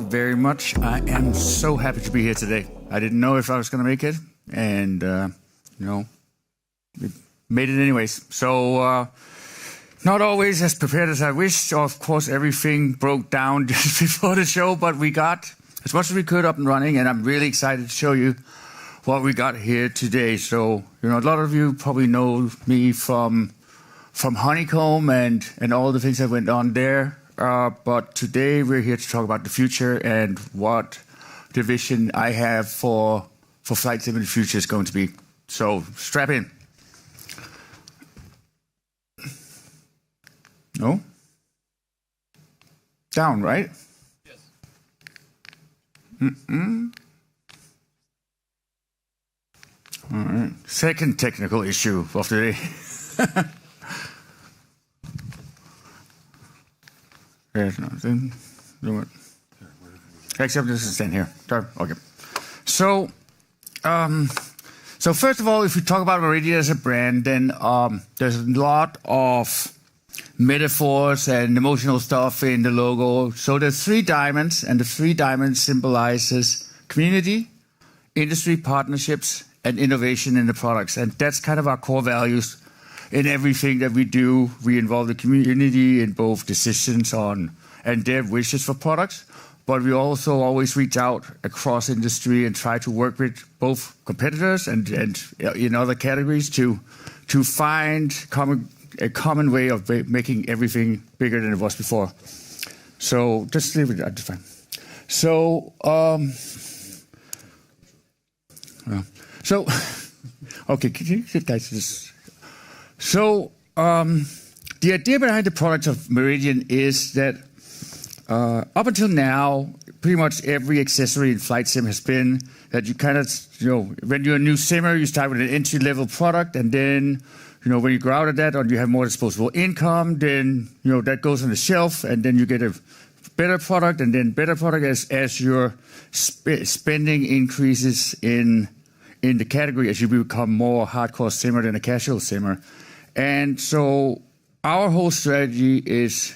very much. I am so happy to be here today. I didn't know if I was going to make it, and, we made it anyways. So, not always as prepared as I wished. Of course, everything broke down just before the show, but we got as much as we could up and running, and I'm really excited to show you what we got here today. So, a lot of you probably know me from Honeycomb and all the things that went on there. But today we're here to talk about the future and what the vision I have for flight sim in the future is going to be. So strap in. No? Down, right? Yes. All right. Second technical issue of the day. There's nothing. Do it. Except this is in here. Okay. So first of all, if we talk about Meridian as a brand, then there's a lot of metaphors and emotional stuff in the logo. So there's 3 diamonds, and the 3 diamonds symbolizes community, industry partnerships, and innovation in the products. And that's kind of our core values. In everything that we do, we involve the community in both decisions on and their wishes for products, but we also always reach out across industry and try to work with both competitors and in other categories to find a common way of making everything bigger than it was before. So just leave it at that. Fine. So okay, can you guys just. So the idea behind the product of Meridian is that up until now, pretty much every accessory in flight sim has been that you kind of, when you're a new simmer, you start with an entry-level product, and then, when you grow out of that or you have more disposable income, then, that goes on the shelf, and then you get a better product, and then better product as your spending increases in the category as you become more hardcore simmer than a casual simmer. And so our whole strategy is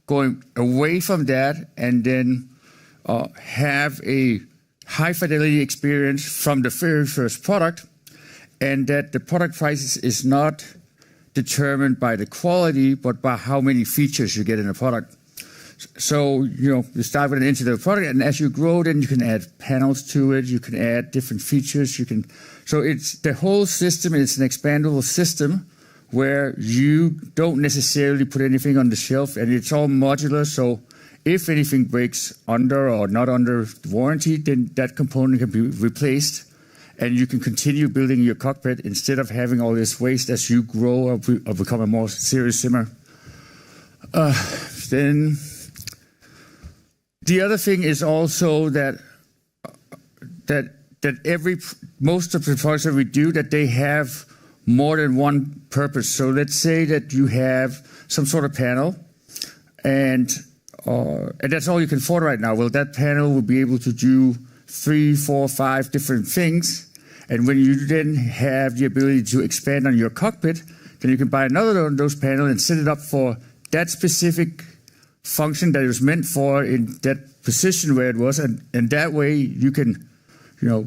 going away from that and then have a high fidelity experience from the very first product, and that the product price is not determined by the quality, but by how many features you get in a product. So, you start with an entry-level product, and as you grow, then you can add panels to it, you can add different features, so it's the whole system is an expandable system where you don't necessarily put anything on the shelf, and it's all modular. So if anything breaks under or not under warranty, then that component can be replaced, and you can continue building your cockpit instead of having all this waste as you grow or become a more serious simmer. Then the other thing is also that most of the products that we do, that they have more than one purpose. So let's say that you have some sort of panel, and that's all you can afford right now. Well, that panel will be able to do 3, 4, 5 different things. And when you then have the ability to expand on your cockpit, then you can buy another one of those panels and set it up for that specific function that it was meant for in that position where it was. And that way you can,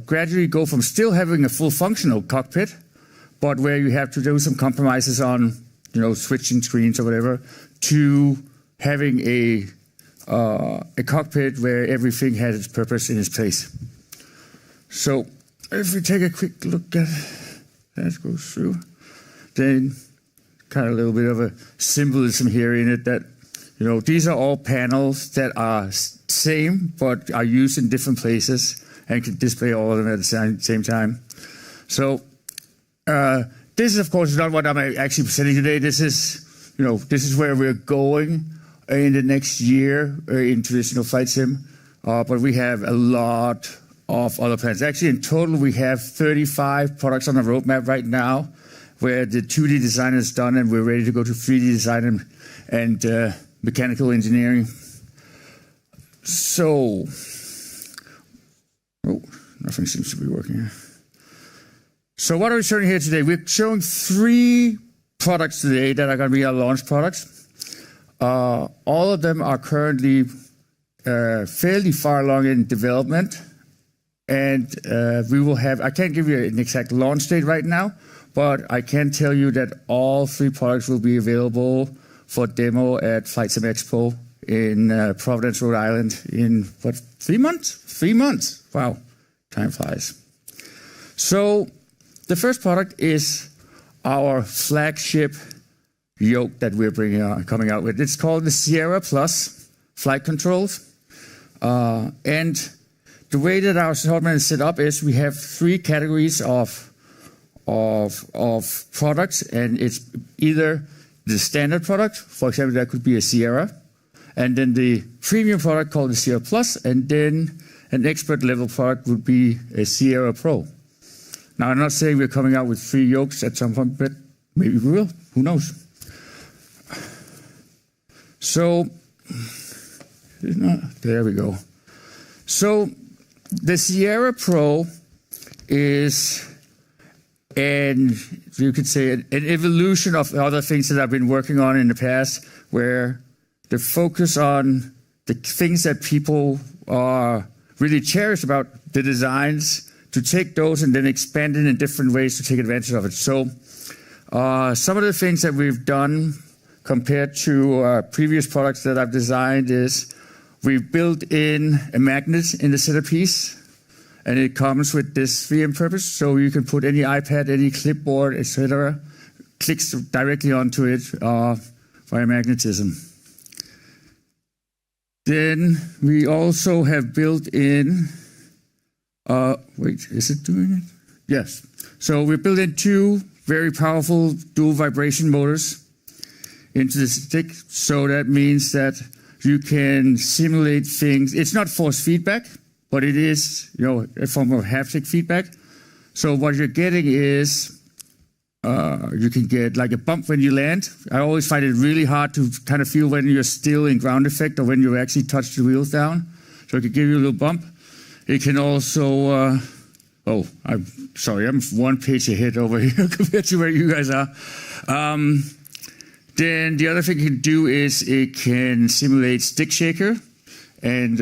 gradually go from still having a full functional cockpit, but where you have to do some compromises on, switching screens or whatever, to having a cockpit where everything has its purpose in its place. So if we take a quick look at that goes through, then kind of a little bit of a symbolism here in it that, these are all panels that are same but are used in different places and can display all of them at the same time. So this is, of course, not what I'm actually presenting today. This is where we're going in the next year in traditional flight sim. But we have a lot of other plans. Actually, in total, we have 35 products on the roadmap right now, where the 2D design is done, and we're ready to go to 3D design and mechanical engineering. So, nothing seems to be working here. So what are we showing here today? We're showing 3 products today that are going to be our launch products. All of them are currently fairly far along in development, and we will have, I can't give you an exact launch date right now, but I can tell you that all 3 products will be available for demo at FlightSim Expo in Providence, Rhode Island in, 3 months? 3 months. Wow, time flies. So the first product is our flagship yoke that we're coming out with. It's called the Sierra Plus Flight Controls. And the way that our assortment is set up is we have 3 categories of products, and it's either the standard product, for example, that could be a Sierra, and then the premium product called the Sierra Plus, and then an expert level product would be a Sierra Pro. Now, I'm not saying we're coming out with 3 yokes at some point, but maybe we will. Who knows? So, there we go. So, the Sierra Pro is, you could say, an evolution of other things that I've been working on in the past, where the focus on the things that people are really cherish about the designs, to take those and then expand it in different ways to take advantage of it. So some of the things that we've done compared to previous products that I've designed is we've built in a magnet in the centerpiece, and it comes with this 3M purpose, so you can put any iPad, any clipboard, etc., clicks directly onto it via magnetism. Then we also have built in, wait, is it doing it? Yes. So we built in 2 very powerful dual vibration motors into the stick. So that means that you can simulate things. It's not force feedback, but it is, a form of haptic feedback. So what you're getting is, you can get like a bump when you land. I always find it really hard to kind of feel when you're still in ground effect or when you actually touch the wheels down. So it can give you a little bump. It can also, I'm sorry, I'm 1 page ahead over here compared to where you guys are. Then the other thing it can do is it can simulate stick shaker. And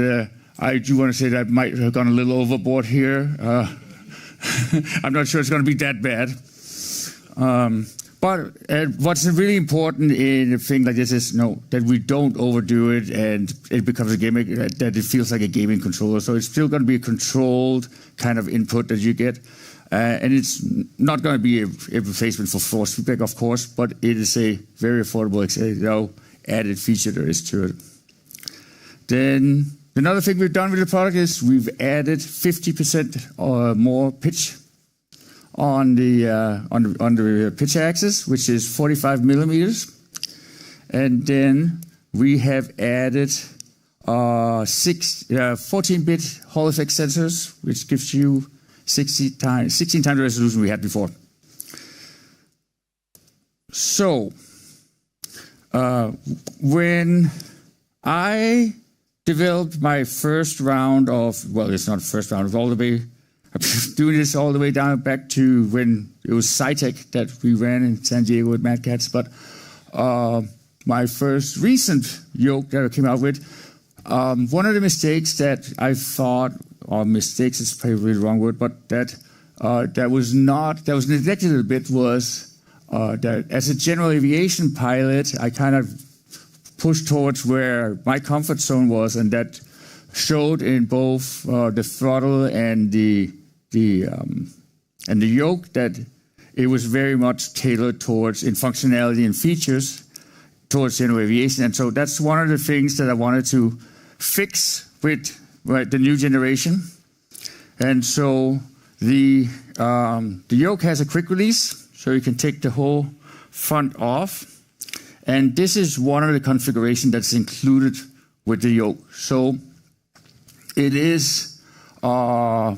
I do want to say that I might have gone a little overboard here. I'm not sure it's going to be that bad. But what's really important in a thing like this is that we don't overdo it and it becomes a gimmick, that it feels like a gaming controller. So it's still going to be a controlled kind of input that you get. And it's not going to be a replacement for force feedback, of course, but it is a very affordable added feature there is to it. Then another thing we've done with the product is we've added 50% or more pitch on the pitch axis, which is 45 millimeters. And then we have added 14-bit Hall effect sensors, which gives you 16 times the resolution we had before. So, when I developed my first round of, well, it's not first round, it's all the way, I've been doing this all the way down back to when it was SciTech that we ran in San Diego with Mad Cats, but my first recent yoke that I came out with, one of the mistakes that I thought, or mistakes is probably the wrong word, but that was neglected a bit was that as a general aviation pilot, I kind of pushed towards where my comfort zone was, and that showed in both the throttle and the yoke that it was very much tailored towards, in functionality and features, towards general aviation. And so that's one of the things that I wanted to fix with the new generation. And so the yoke has a quick release, so you can take the whole front off. And this is one of the configurations that's included with the yoke. So it is a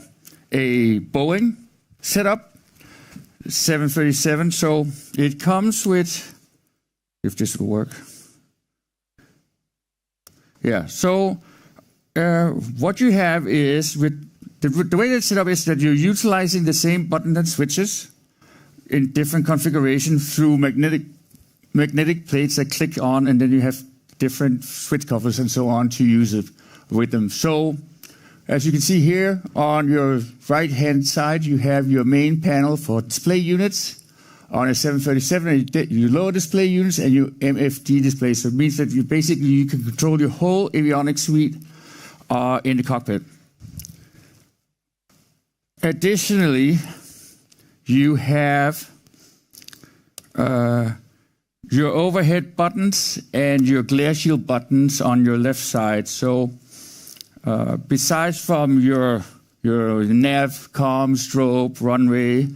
Boeing setup, 737. So it comes with, if this will work. Yeah, so what you have is, with the way that's set up is that you're utilizing the same button and switches in different configuration through magnetic plates that click on, and then you have different switch covers and so on to use it with them. So as you can see here on your right-hand side, you have your main panel for display units on a 737, and your lower display units and your MFD display. So it means that you can control your whole avionics suite in the cockpit. Additionally, you have your overhead buttons and your glare shield buttons on your left side. So besides from your nav, comm, strobe, runway,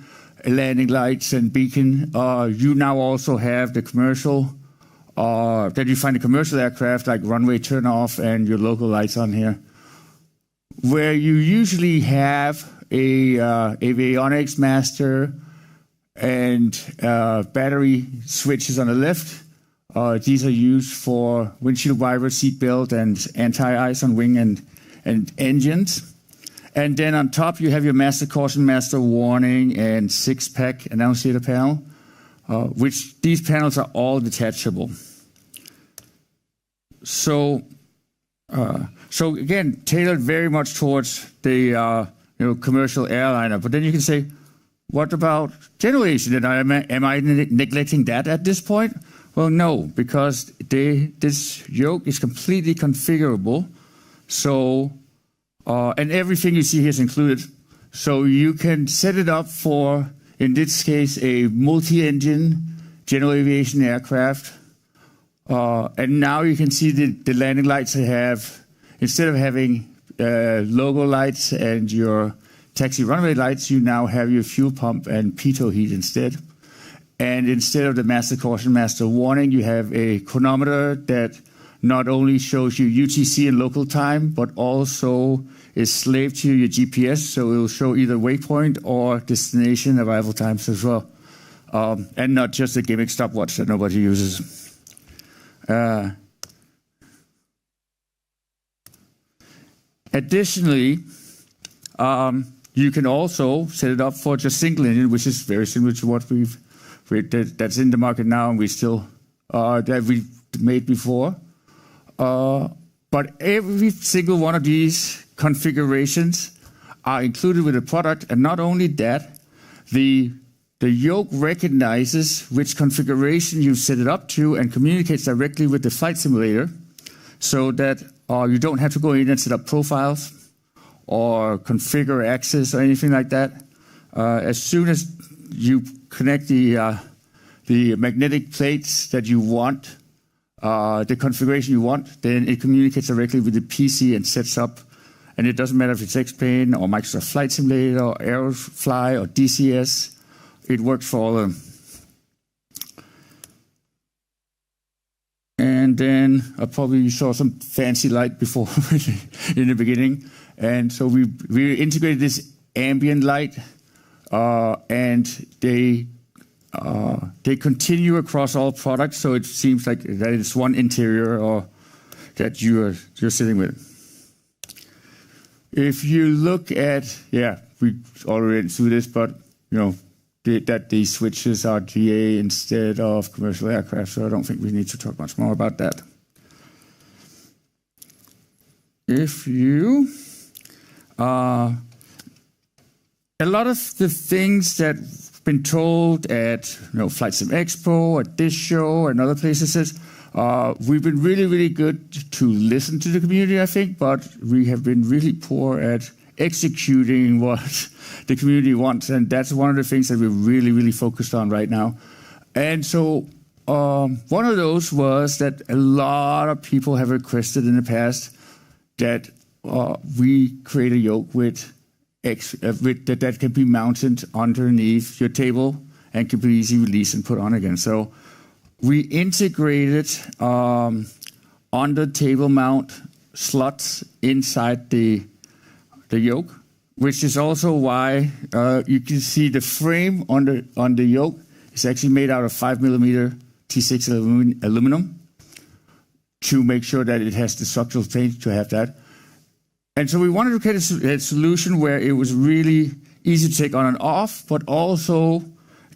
landing lights, and beacon, you now also have the commercial, that you find the commercial aircraft like runway turn off and your local lights on here. Where you usually have a avionics master and battery switches on the left. These are used for windshield wiper, seat belt, and anti-ice on wing and engines. And then on top, you have your master caution, master warning, and 6-pack annunciator panel, which these panels are all detachable. So again, tailored very much towards the commercial airliner. But then you can say, what about general aviation? Am I neglecting that at this point? Well, no, because this yoke is completely configurable. So, and everything you see here is included. So you can set it up for, in this case, a multi-engine general aviation aircraft. And now you can see the landing lights have, instead of having logo lights and your taxi runway lights, you now have your fuel pump and pitot heat instead. And instead of the master caution, master warning, you have a chronometer that not only shows you UTC and local time, but also is slave to your GPS, so it will show either waypoint or destination arrival times as well. And not just a gimmick stopwatch that nobody uses. Additionally, you can also set it up for just single engine, which is very similar to what that's in the market now, and we still that we made before. But every single one of these configurations are included with the product, and not only that, the yoke recognizes which configuration you set it up to and communicates directly with the flight simulator, so that you don't have to go in and set up profiles or configure access or anything like that. As soon as you connect the magnetic plates that you want, the configuration you want, then it communicates directly with the PC and sets up. And it doesn't matter if it's X-Plane or Microsoft Flight Simulator or Aerofly or DCS. It works for all of them. And then I probably saw some fancy light before in the beginning. And so we integrated this ambient light, and they continue across all products. So it seems like that it's one interior or that you're sitting with. If you look at, we already went through this, but that these switches are GA instead of commercial aircraft, so I don't think we need to talk much more about that. If you, a lot of the things that have been told at Flight Sim Expo, at this show, and other places, we've been really, really good to listen to the community, I think, but we have been really poor at executing what the community wants, and that's one of the things that we're really, really focused on right now. And so one of those was that a lot of people have requested in the past that we create a yoke that can be mounted underneath your table and can be easily released and put on again. So we integrated on the table mount slots inside the yoke, which is also why you can see the frame on the yoke is actually made out of 5mm T6 aluminum to make sure that it has the structural strength to have that. And so we wanted to create a solution where it was really easy to take on and off, but also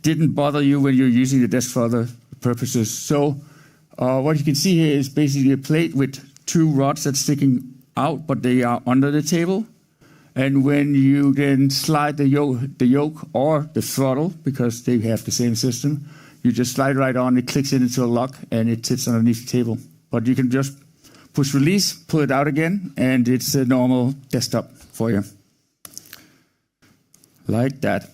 didn't bother you when you're using the desk for other purposes. So what you can see here is basically a plate with two rods that's sticking out, but they are under the table. And when you then slide the yoke or the throttle, because they have the same system, you just slide right on, it clicks into a lock, and it sits underneath the table. But you can just push release, pull it out again, and it's a normal desktop for you. Like that.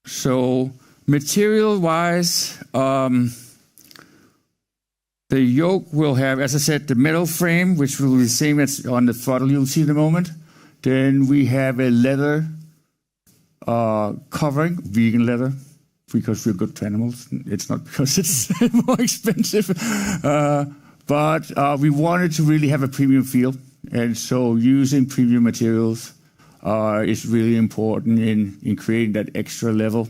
So material-wise, the yoke will have, as I said, the metal frame, which will be the same as on the throttle you'll see in a moment. Then we have a leather covering, vegan leather, because we're good to animals. It's not because it's more expensive. But we wanted to really have a premium feel. And so using premium materials is really important in creating that extra level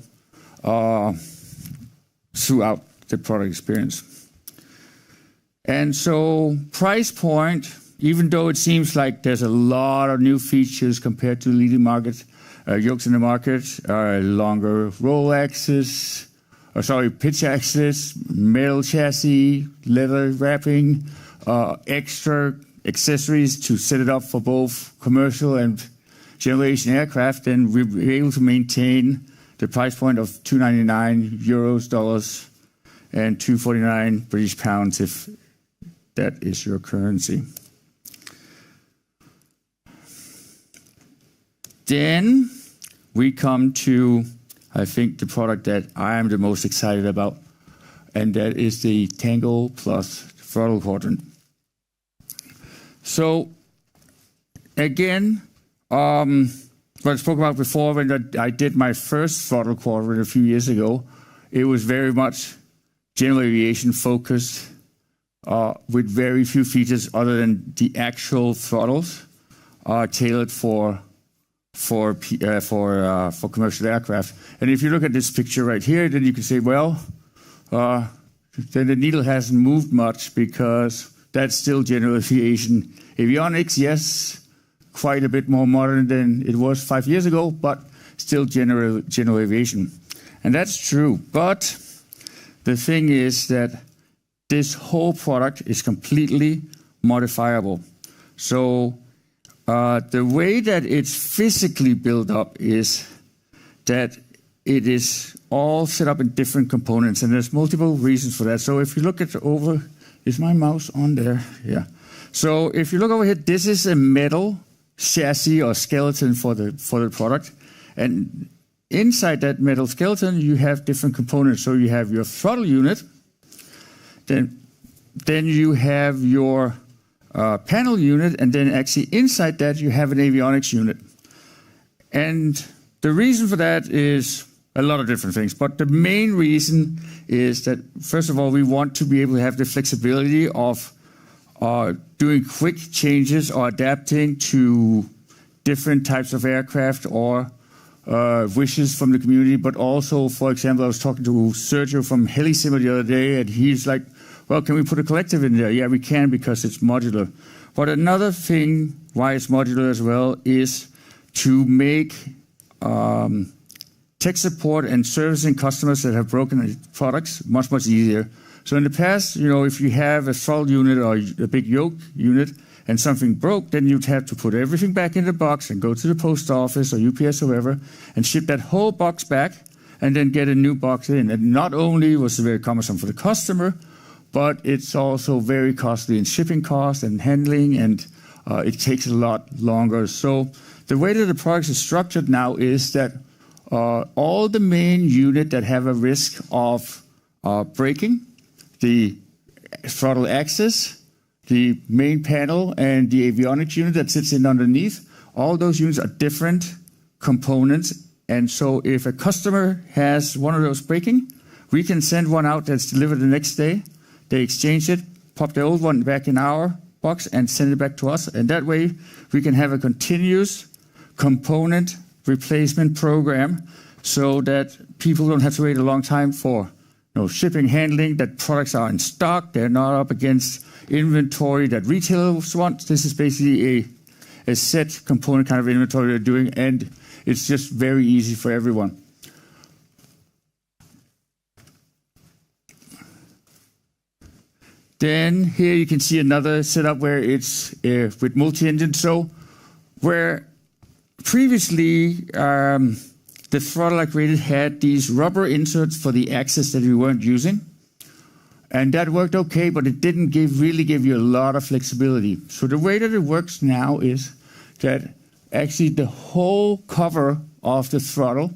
throughout the product experience. And so price point, even though it seems like there's a lot of new features compared to leading market yokes in the market, longer roll axis, pitch axis, metal chassis, leather wrapping, extra accessories to set it up for both commercial and general aviation aircraft, and we were able to maintain the price point of €299 dollars and 249 British pounds if that is your currency. Then we come to, I think, the product that I am the most excited about, and that is the Tango Plus throttle quadrant. So again, what I spoke about before, when I did my first throttle quadrant a few years ago, it was very much general aviation focused, with very few features other than the actual throttles tailored for commercial aircraft. And if you look at this picture right here, then you can say, well, then the needle hasn't moved much because that's still general aviation. Avionics, yes, quite a bit more modern than it was 5 years ago, but still general aviation. And that's true. But the thing is that this whole product is completely modifiable. So the way that it's physically built up is that it is all set up in different components, and there's multiple reasons for that. So if you look at over, is my mouse on there? Yeah. So if you look over here, this is a metal chassis or skeleton for the product, and inside that metal skeleton you have different components. So you have your throttle unit, then you have your panel unit, and then actually inside that you have an avionics unit. And the reason for that is a lot of different things, but the main reason is that, first of all, we want to be able to have the flexibility of doing quick changes or adapting to different types of aircraft or wishes from the community. But also, for example, I was talking to Sergio from HeliSimmer the other day, and he's like, well, can we put a collective in there? Yeah, we can, because it's modular. But another thing why it's modular as well is to make tech support and servicing customers that have broken products much, much easier. So in the past, if you have a throttle unit or a big yoke unit and something broke, then you'd have to put everything back in the box and go to the post office or UPS or whoever and ship that whole box back and then get a new box in. And not only was it very cumbersome for the customer, but it's also very costly in shipping costs and handling, and it takes a lot longer. So the way that the product is structured now is that all the main unit that have a risk of breaking, the throttle axis, the main panel, and the avionics unit that sits in underneath, all those units are different components. And so if a customer has one of those breaking, we can send one out that's delivered the next day. They exchange it, pop the old one back in our box, and send it back to us. And that way, we can have a continuous component replacement program so that people don't have to wait a long time for shipping, handling, that products are in stock. They're not up against inventory that retailers want. This is basically a set component kind of inventory they're doing, and it's just very easy for everyone. Then here you can see another setup where it's with multi-engine. So where previously the throttle I created had these rubber inserts for the axis that we weren't using. And that worked okay, but it didn't really give you a lot of flexibility. So the way that it works now is that actually the whole cover of the throttle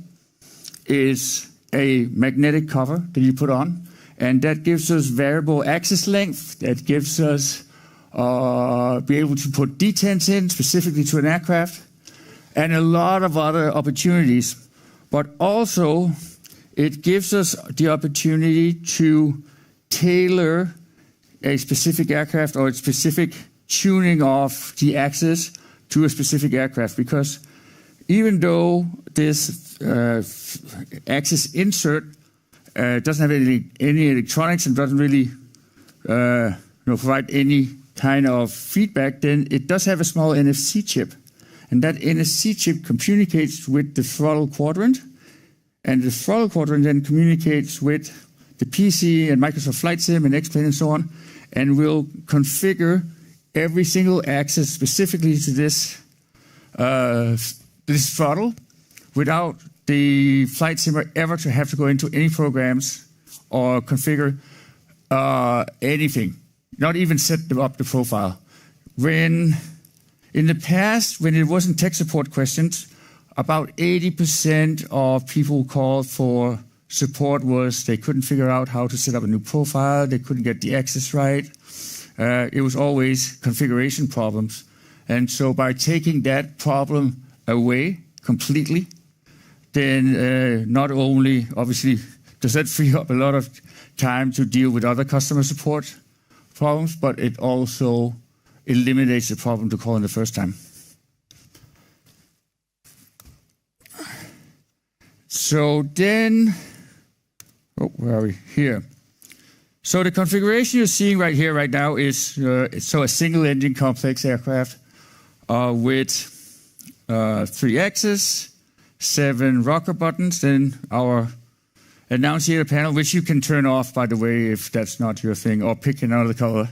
is a magnetic cover that you put on. And that gives us variable axis length. That gives us be able to put detents in specifically to an aircraft, and a lot of other opportunities. But also, it gives us the opportunity to tailor a specific aircraft or a specific tuning of the axis to a specific aircraft. Because even though this axis insert doesn't have any electronics and doesn't really provide any kind of feedback, then it does have a small NFC chip. And that NFC chip communicates with the throttle quadrant, and the throttle quadrant then communicates with the PC and Microsoft Flight Sim and X-Plane and so on, and will configure every single axis specifically to this throttle without the flight simmer ever to have to go into any programs or configure anything, not even set up the profile. In the past, when it wasn't tech support questions, about 80% of people who called for support was they couldn't figure out how to set up a new profile, they couldn't get the access right. It was always configuration problems. And so by taking that problem away completely, then not only, obviously, does that free up a lot of time to deal with other customer support problems, but it also eliminates the problem to call in the first time. So then, where are we? Here. So the configuration you're seeing right here, right now, is a single engine complex aircraft with 3 axes, 7 rocker buttons, then our annunciator panel, which you can turn off, by the way, if that's not your thing, or pick another color.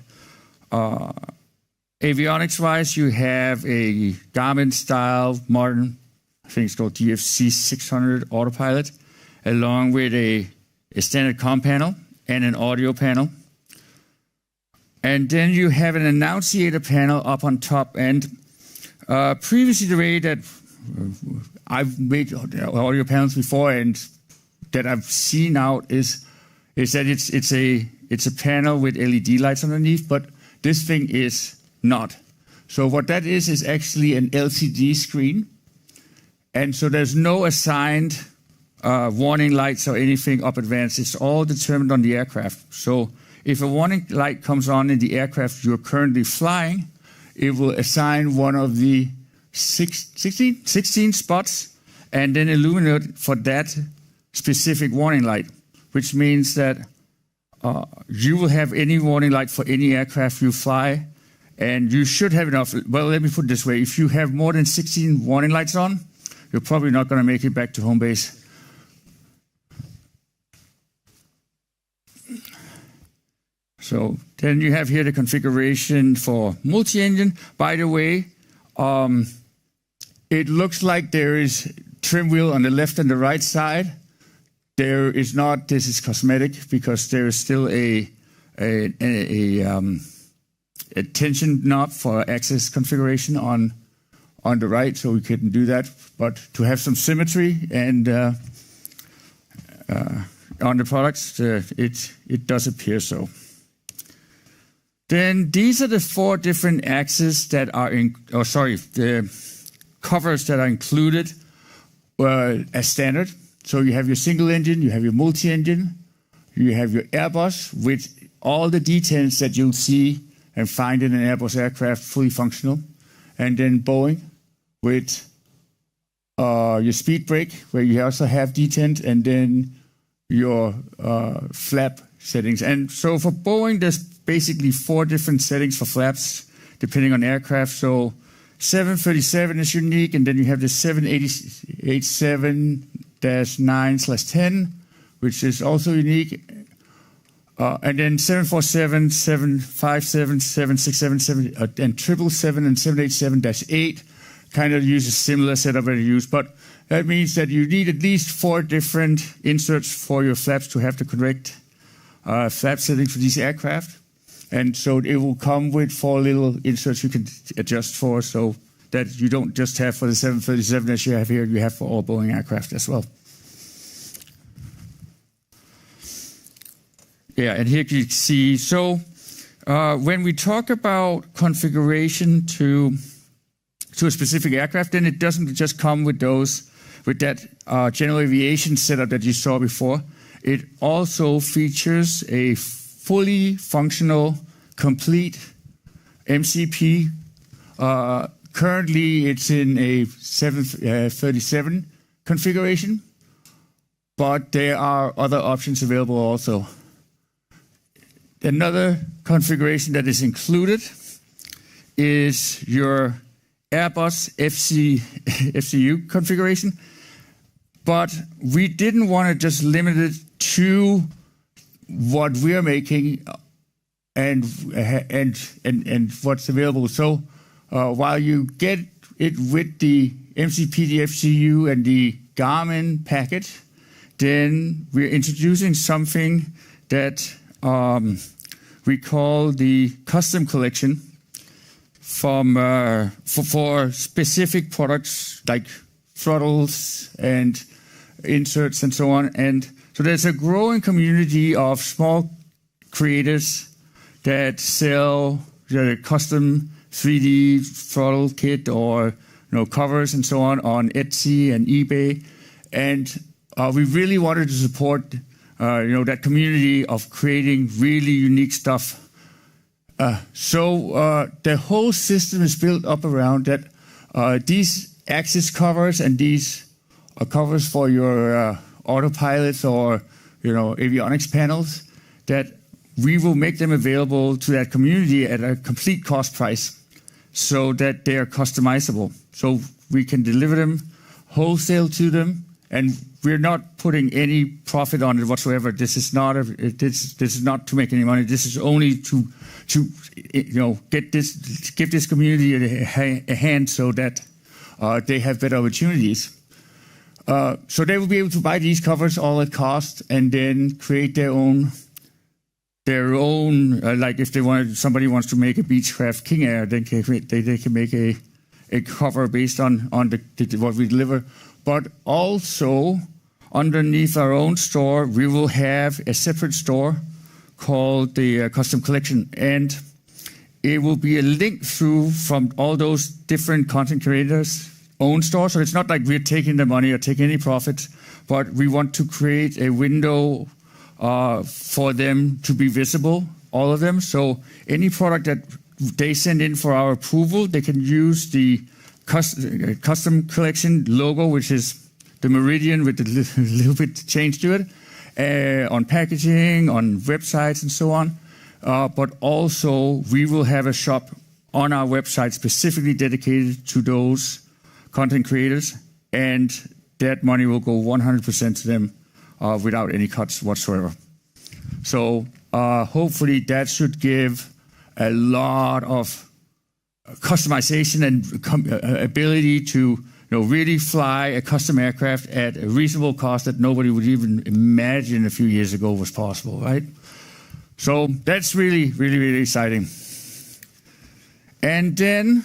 Avionics-wise, you have a Garmin-style modern, I think it's called DFC 600 autopilot, along with a standard comm panel and an audio panel. And then you have an annunciator panel up on top. And previously, the way that I've made audio panels before and that I've seen out is that it's a panel with LED lights underneath, but this thing is not. So what that is actually an LCD screen. And so there's no assigned warning lights or anything up advanced. It's all determined on the aircraft. So if a warning light comes on in the aircraft you're currently flying, it will assign one of the 16 spots and then illuminate for that specific warning light, which means that you will have any warning light for any aircraft you fly, and you should have enough. Well, let me put it this way. If you have more than 16 warning lights on, you're probably not going to make it back to home base. So then you have here the configuration for multi-engine. By the way, it looks like there is trim wheel on the left and the right side. There is not. This is cosmetic because there is still a tension knob for axis configuration on the right, so we couldn't do that. But to have some symmetry and on the products, it does appear so. Then these are the 4 different axes that are the covers that are included as standard. So you have your single engine, you have your multi-engine, you have your Airbus with all the detents that you'll see and find in an Airbus aircraft fully functional, and then Boeing with your speed brake where you also have detent, and then your flap settings. And so for Boeing, there's basically 4 different settings for flaps depending on aircraft. So 737 is unique, and then you have the 787-9/10, which is also unique. And then 747, 757, 767, and 777 and 787-8 kind of use a similar setup that you use. But that means that you need at least 4 different inserts for your flaps to have the correct flap setting for these aircraft. And so it will come with 4 little inserts you can adjust for, so that you don't just have for the 737 as you have here, you have for all Boeing aircraft as well. Yeah, and here you see, so when we talk about configuration to a specific aircraft, then it doesn't just come with that general aviation setup that you saw before. It also features a fully functional, complete MCP. Currently, it's in a 737 configuration, but there are other options available also. Another configuration that is included is your Airbus FCU configuration, but we didn't want to just limit it to what we're making and what's available. So while you get it with the MCP, the FCU, and the Garmin package, then we're introducing something that we call the custom collection for specific products like throttles and inserts and so on. And so there's a growing community of small creators that sell custom 3D throttle kit or covers and so on Etsy and eBay. And we really wanted to support that community of creating really unique stuff. So the whole system is built up around that. These axis covers and these covers for your autopilots or avionics panels, that we will make them available to that community at a complete cost price, so that they are customizable. So we can deliver them wholesale to them, and we're not putting any profit on it whatsoever. This is not this is not to make any money. This is only to give this community a hand so that they have better opportunities. So they will be able to buy these covers all at cost and then create their own. Like if somebody wants to make a Beechcraft King Air, then they can make a cover based on what we deliver. But also underneath our own store, we will have a separate store called the Custom Collection, and it will be a link through from all those different content creators' own stores. So it's not like we're taking the money or taking any profits, but we want to create a window for them to be visible, all of them. So any product that they send in for our approval, they can use the custom collection logo, which is the Meridian with a little bit change to it, on packaging, on websites and so on. But also we will have a shop on our website specifically dedicated to those content creators, and that money will go 100% to them without any cuts whatsoever. So hopefully that should give a lot of customization and ability to really fly a custom aircraft at a reasonable cost that nobody would even imagine a few years ago was possible, right? So that's really, really, really exciting. And then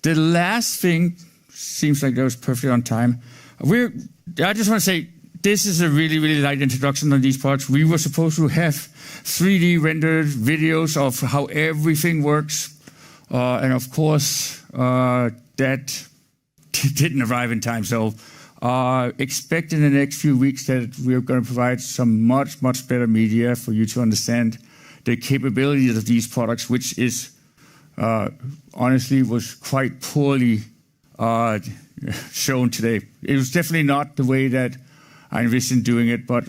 the last thing, seems like that was perfectly on time. I just want to say, this is a really, really light introduction on these parts. We were supposed to have 3D rendered videos of how everything works. And of course, that didn't arrive in time. So expect in the next few weeks that we're going to provide some much, much better media for you to understand the capabilities of these products, which is honestly was quite poorly shown today. It was definitely not the way that I envisioned doing it, but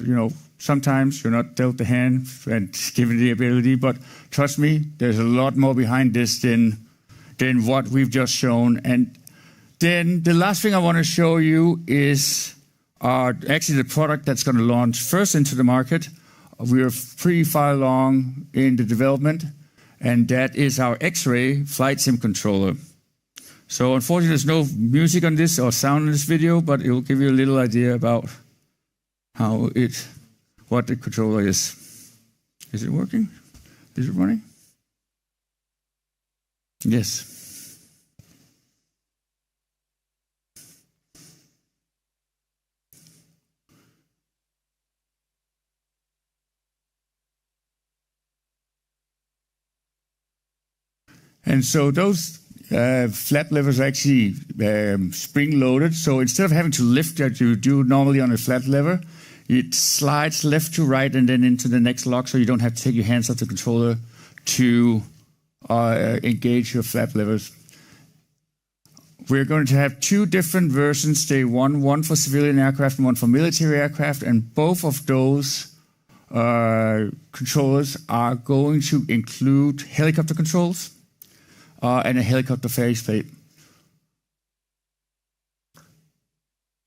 sometimes you're not dealt the hand and given the ability. But trust me, there's a lot more behind this than what we've just shown. And then the last thing I want to show you is actually the product that's going to launch first into the market we're pretty far along in the development, and that is our X-ray flight sim controller. So unfortunately, there's no music on this or sound in this video, but it will give you a little idea about what the controller is. Is it working? Is it running? Yes. And so those flap levers are actually spring-loaded. So instead of having to lift that you do normally on a flat lever, it slides left to right and then into the next lock, so you don't have to take your hands off the controller to engage your flap levers. We're going to have two different versions day one for civilian aircraft and one for military aircraft, and both of those controllers are going to include helicopter controls and a helicopter faceplate.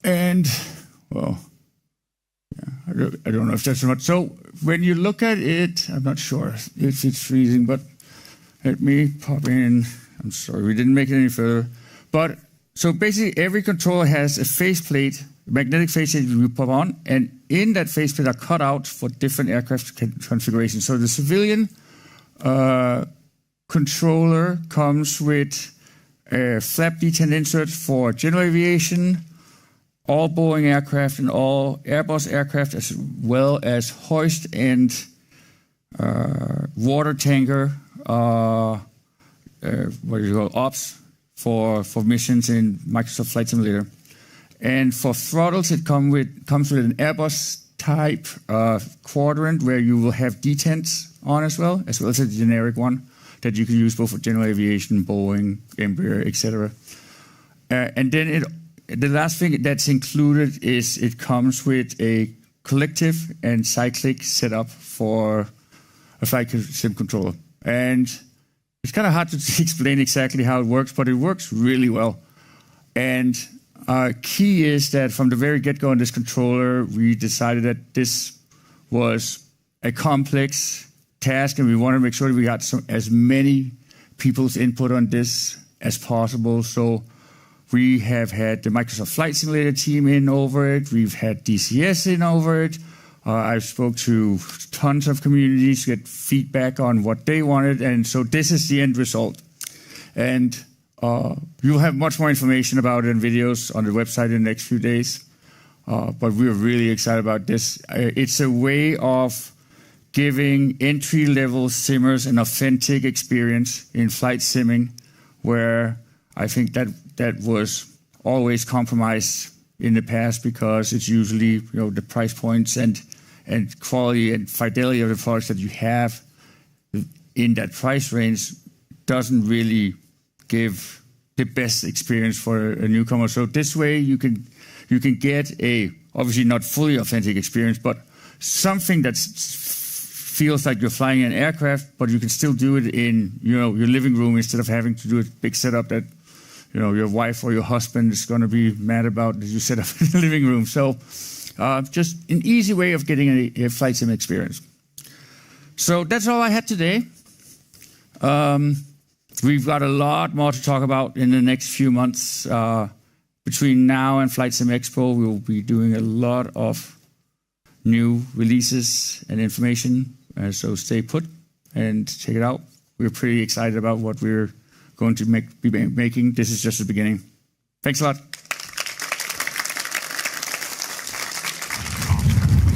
And, well, yeah, I don't know if that's much. So when you look at it, I'm not sure if it's freezing, but let me pop in. I'm sorry, we didn't make it any further. But so basically every controller has a faceplate, magnetic faceplate you pop on, and in that faceplate are cut out for different aircraft configurations. So the civilian controller comes with flap detent inserts for general aviation, all Boeing aircraft and all Airbus aircraft, as well as hoist and water tanker, ops for missions in Microsoft Flight Simulator. And for throttles, it comes with an Airbus type quadrant where you will have detents on as well as a generic one that you can use both for general aviation, Boeing, Embraer, etc. And then the last thing that's included is it comes with a collective and cyclic setup for a flight sim controller. And it's kind of hard to explain exactly how it works, but it works really well. And key is that from the very get-go on this controller, we decided that this was a complex task, and we want to make sure that we got as many people's input on this as possible. So we have had the Microsoft Flight Simulator team in over it. We've had DCS in over it. I've spoke to tons of communities to get feedback on what they wanted, and so this is the end result. And you'll have much more information about it in videos on the website in the next few days. But we're really excited about this. It's a way of giving entry-level simmers an authentic experience in flight simming, where I think that was always compromised in the past because it's usually the price points and quality and fidelity of the products that you have in that price range doesn't really give the best experience for a newcomer. So this way you can get a obviously not fully authentic experience, but something that feels like you're flying an aircraft, but you can still do it in your living room instead of having to do a big setup that your wife or your husband is going to be mad about that you set up in the living room. So just an easy way of getting a flight sim experience. So that's all I had today. We've got a lot more to talk about in the next few months. Between now and Flight Sim Expo, we'll be doing a lot of new releases and information. So stay put and check it out. We're pretty excited about what we're going to be making. This is just the beginning. Thanks a lot.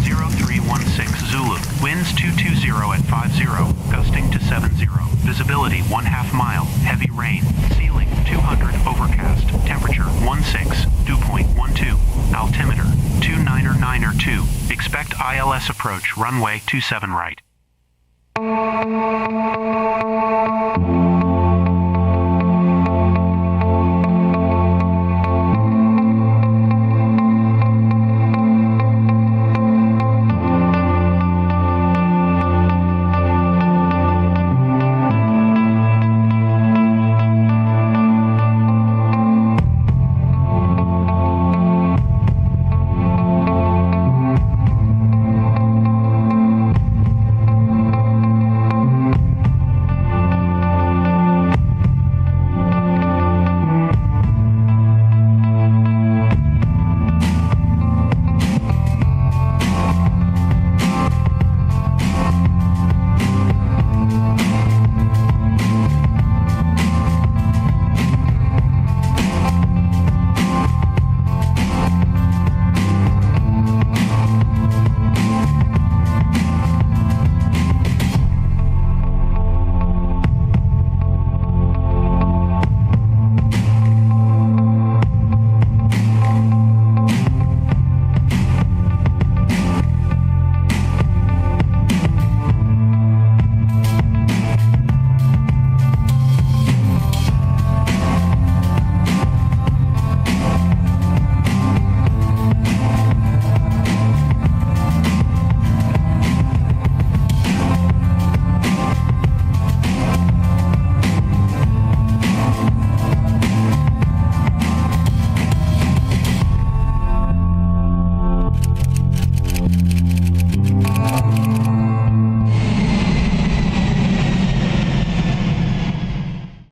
0316 Zulu. Winds 220 at 50, gusting to 70. Visibility 1/2 mile. Heavy rain. Ceiling 200. Overcast. Temperature 16. Dew point 12. Altimeter 299er2. Expect ILS approach. Runway 27 right.